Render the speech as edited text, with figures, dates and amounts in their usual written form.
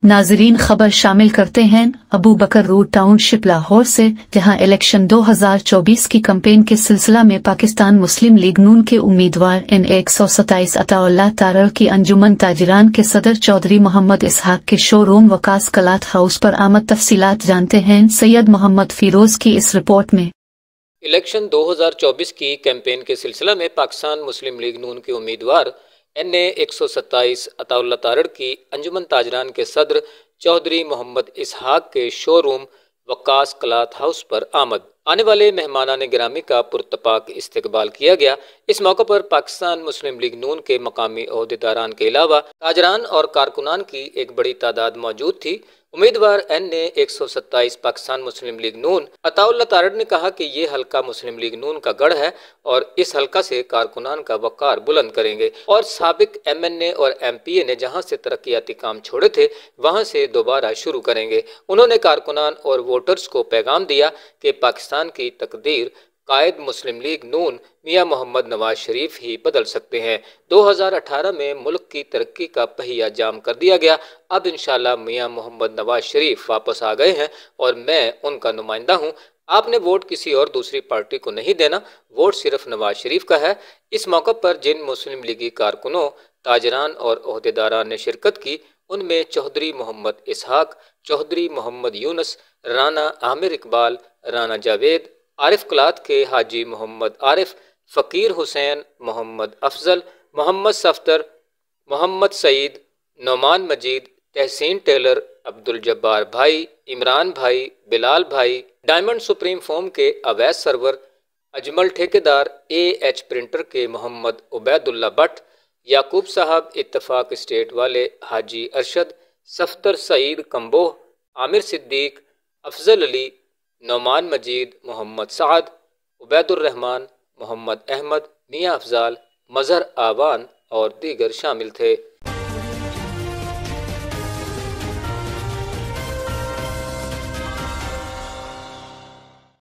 नाजरीन खबर शामिल करते हैं अबू बकर रोड टाउनशिप लाहौर से, जहां इलेक्शन 2024 की कैंपेन के सिलसिला में पाकिस्तान मुस्लिम लीग नून के उम्मीदवार N127 अताउल्लाह तारड़ की अंजुमन ताजिरान के सदर चौधरी मोहम्मद इसहाक के शोरूम वकास कलात हाउस पर आमद। तफसीलात जानते हैं सैयद मोहम्मद फिरोज की इस रिपोर्ट में। इलेक्शन 2024 की कैंपेन के सिलसिला में पाकिस्तान मुस्लिम लीग नून के उम्मीदवार NA127 अताउल्लाह तारड़ की अंजुमन ताजरान के सदर चौधरी मोहम्मद इसहाक के शोरूम वकास कलात हाउस पर आमद। आने वाले मेहमानान गिरामी का पुरतपाक इस्तकबाल किया गया। इस मौके पर पाकिस्तान मुस्लिम लीग नून के मकामी ओहदेदारान के अलावा ताजरान और कारकुनान की एक बड़ी तादाद मौजूद थी। उम्मीदवार NA127 पाकिस्तान मुस्लिम लीग नून अताउल्लाह तारड़ ने कहा कि ये हल्का मुस्लिम लीग नून का गढ़ है और इस हल्का से कारकुनान का वकार बुलंद करेंगे और साबिक MNA और MPA ने जहां से तरक्याती काम छोड़े थे वहां से दोबारा शुरू करेंगे। उन्होंने कारकुनान और वोटर्स को पैगाम दिया कि पाकिस्तान की तकदीर कायद मुस्लिम लीग नून मियां मोहम्मद नवाज शरीफ ही बदल सकते हैं। 2018 में मुल्क की तरक्की का पहिया जाम कर दिया गया। अब इंशाल्लाह मियां मोहम्मद नवाज शरीफ वापस आ गए हैं और मैं उनका नुमाइंदा हूं। आपने वोट किसी और दूसरी पार्टी को नहीं देना, वोट सिर्फ नवाज शरीफ का है। इस मौके पर जिन मुस्लिम लीगी कारकुनों, ताजरान और ओहदेदारान ने शिरकत की उनमें चौधरी मोहम्मद इसहाक, चौधरी मोहम्मद यूनुस, राना आमिर इकबाल, राना जावेद, आरिफ कलात के हाजी मोहम्मद आरिफ, फ़कीर हुसैन, मोहम्मद अफजल, मोहम्मद सफ्तर, मोहम्मद सईद, नौमान मजीद, तहसीन टेलर, अब्दुल जब्बार भाई, इमरान भाई, बिलाल भाई, डायमंड सुप्रीम फोम के अवैस सरवर, अजमल ठेकेदार, AH प्रिंटर के मोहम्मद उबैदुल्ला भट्ट, याकूब साहब, इत्तफाक स्टेट वाले हाजी अरशद, सफ्तर सईद कंबोह, आमिर सिद्दीक, अफजल अली, नौमान मजीद, मोहम्मद साद, उबैदुर रहमान, मोहम्मद अहमद, मियां अफजाल, मजहर आवान और दीगर शामिल थे।